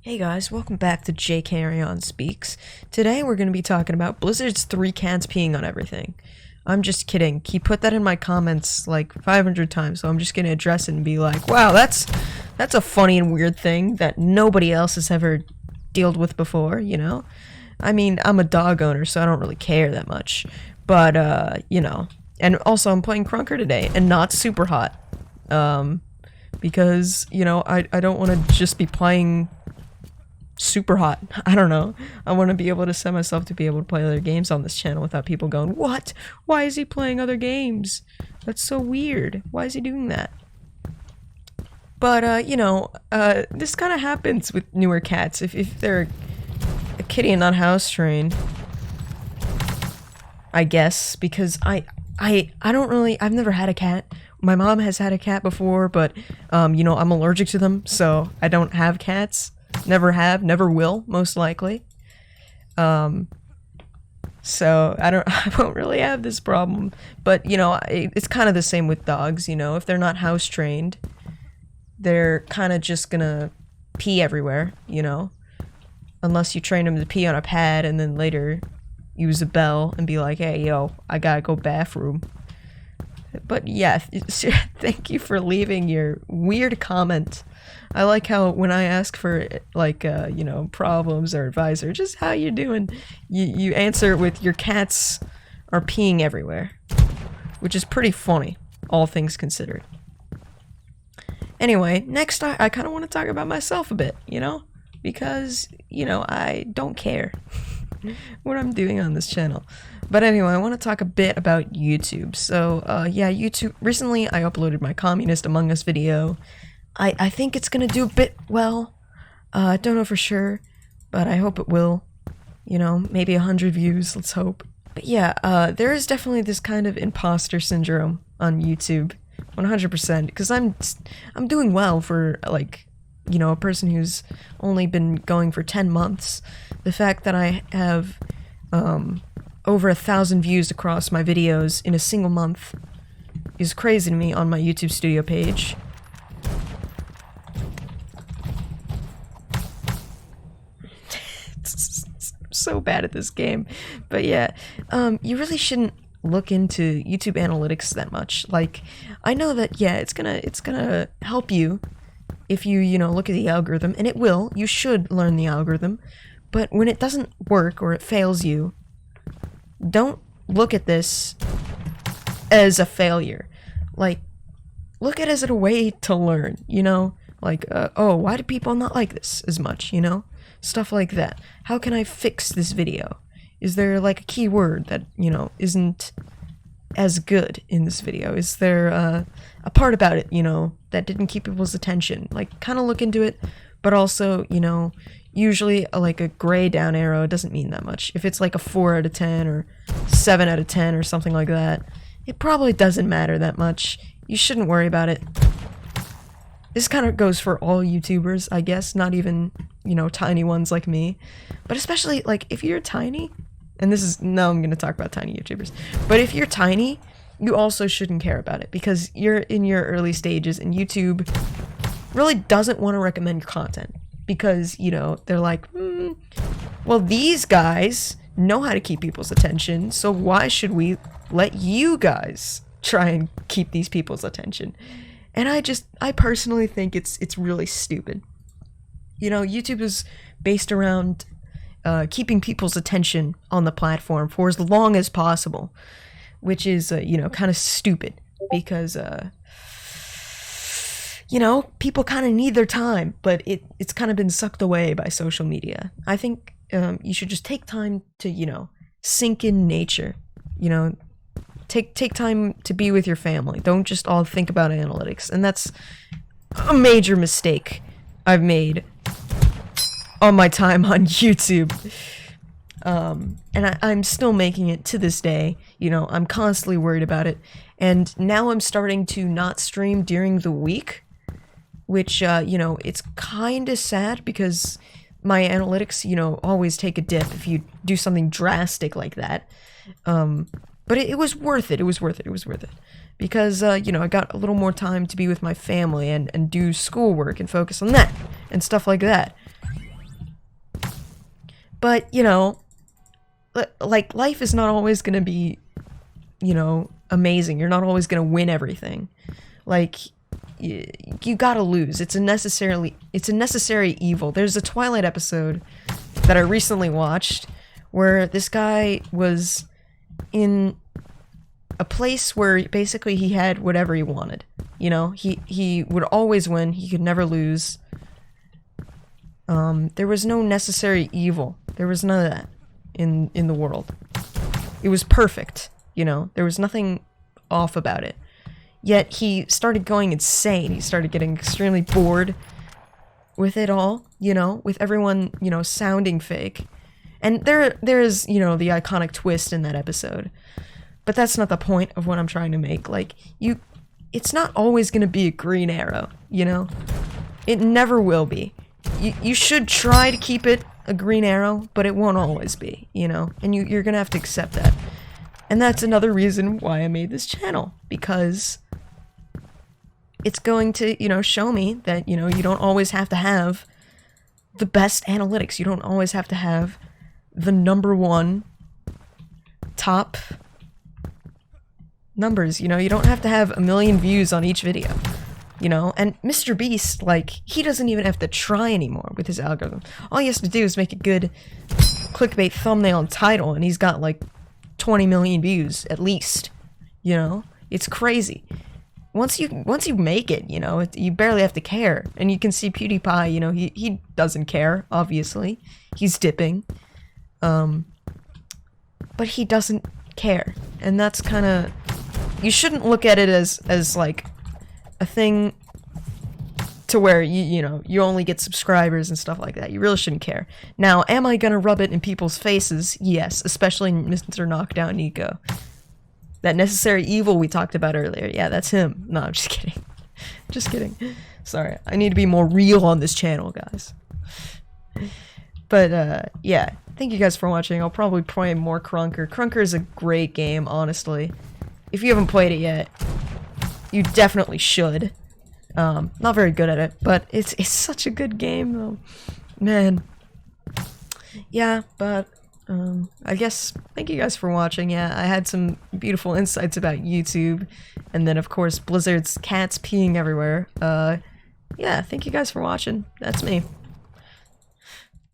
Hey guys, welcome back to jcarreonspeaks. Today we're going to be talking about Blizzard's 3 cats peeing on everything. I'm just kidding. He put that in my comments like 500 times, so I'm just going to address it and be like, wow, that's a funny and weird thing that nobody else has ever dealt with before, you know? I mean, I'm a dog owner, so I don't really care that much. But, you know. And also, I'm playing Crunker today, and not super hot. Because, you know, I don't want to just be playing super hot. I don't know. I want to be able to set myself to be able to play other games on this channel without people going, what? Why is he playing other games? That's so weird. Why is he doing that? But, you know, this kind of happens with newer cats. If they're a kitty and not house trained, I guess, because I don't really, I've never had a cat. My mom has had a cat before, but, you know, I'm allergic to them, so I don't have cats. Never have, never will, most likely. So I won't really have this problem. But, you know, it's kind of the same with dogs, you know. If they're not house trained, they're kind of just gonna pee everywhere, you know. Unless you train them to pee on a pad and then later use a bell and be like, hey, yo, I gotta go bathroom. But yeah, thank you for leaving your weird comment. I like how when I ask for, like, you know, problems or advice or just how you doing, you answer it with your cats are peeing everywhere. Which is pretty funny, all things considered. Anyway, next I kind of want to talk about myself a bit, you know? Because, you know, I don't care what I'm doing on this channel. But anyway, I want to talk a bit about YouTube. So, yeah, YouTube. Recently, I uploaded my Communist Among Us video. I think it's gonna do a bit well. I don't know for sure, but I hope it will. You know, maybe 100 views, let's hope. But yeah, there is definitely this kind of imposter syndrome on YouTube. 100%, because I'm doing well for, like, you know, a person who's only been going for 10 months. The fact that I have, over 1,000 views across my videos in a single month is crazy to me on my YouTube Studio page. So bad at this game. But yeah, you really shouldn't look into YouTube analytics that much. Like, I know that, yeah, it's gonna help you if you know, look at the algorithm, and it will. You should learn the algorithm. But when it doesn't work or it fails you, don't look at this as a failure. Like, look at it as a way to learn, you know? Like, oh, why do people not like this as much, you know? Stuff like that. How can I fix this video? Is there, like, a keyword that, you know, isn't as good in this video? Is there a part about it, you know, that didn't keep people's attention? Like, kind of look into it, but also, you know, usually, like, a gray down arrow doesn't mean that much. If it's like a 4 out of 10 or 7 out of 10 or something like that, it probably doesn't matter that much. You shouldn't worry about it. This kind of goes for all YouTubers, I guess, not even, you know, tiny ones like me. But especially, like, if you're tiny, and this is, now I'm going to talk about tiny YouTubers, but if you're tiny, you also shouldn't care about it, because you're in your early stages, and YouTube really doesn't want to recommend your content, because, you know, they're like, well, these guys know how to keep people's attention, so why should we let you guys try and keep these people's attention? And I personally think it's really stupid. You know, YouTube is based around keeping people's attention on the platform for as long as possible, which is, you know, kind of stupid, because, you know, people kind of need their time, but it's kind of been sucked away by social media. I think you should just take time to, you know, sink in nature, you know, take time to be with your family. Don't just all think about analytics. And that's a major mistake I've made on my time on YouTube. And I'm still making it to this day. You know, I'm constantly worried about it. And now I'm starting to not stream during the week, which, you know, it's kind of sad, because my analytics, you know, always take a dip if you do something drastic like that. But it was worth it. It was worth it. It was worth it. Because, you know, I got a little more time to be with my family and do schoolwork and focus on that and stuff like that. But, you know, like, life is not always gonna be, you know, amazing. You're not always gonna win everything. Like, you gotta lose. It's a necessary evil. There's a Twilight episode that I recently watched where this guy was in a place where basically he had whatever he wanted. You know, he would always win. He could never lose. There was no necessary evil. There was none of that in the world. It was perfect, you know? There was nothing off about it. Yet he started going insane. He started getting extremely bored with it all, you know, with everyone, you know, sounding fake. And there's, you know, the iconic twist in that episode. But that's not the point of what I'm trying to make. Like, it's not always gonna be a Green Arrow, you know? It never will be. You should try to keep it a Green Arrow, but it won't always be, you know? And you're gonna have to accept that. And that's another reason why I made this channel, because it's going to, you know, show me that, you know, you don't always have to have the best analytics. You don't always have to have the #1 top numbers, you know? You don't have to have 1 million views on each video, you know? And Mr. Beast, like, he doesn't even have to try anymore with his algorithm. All he has to do is make a good clickbait thumbnail and title, and he's got, like, 20 million views, at least, you know? It's crazy. Once you make it, you know, you barely have to care. And you can see PewDiePie, you know, he doesn't care, obviously. He's dipping. But he doesn't care. And that's kind of... You shouldn't look at it as like, a thing to where, you know, you only get subscribers and stuff like that. You really shouldn't care. Now, am I gonna rub it in people's faces? Yes, especially Mr. Knockdown Nico. That necessary evil we talked about earlier. Yeah, that's him. No, I'm just kidding. Just kidding. Sorry, I need to be more real on this channel, guys. But, yeah. Thank you guys for watching. I'll probably play more Krunker. Krunker is a great game, honestly. If you haven't played it yet, you definitely should. Not very good at it, but it's such a good game, though. Man. Yeah, but... I guess, thank you guys for watching. Yeah, I had some beautiful insights about YouTube, and then of course Blizzard's cats peeing everywhere. Yeah, thank you guys for watching. That's me.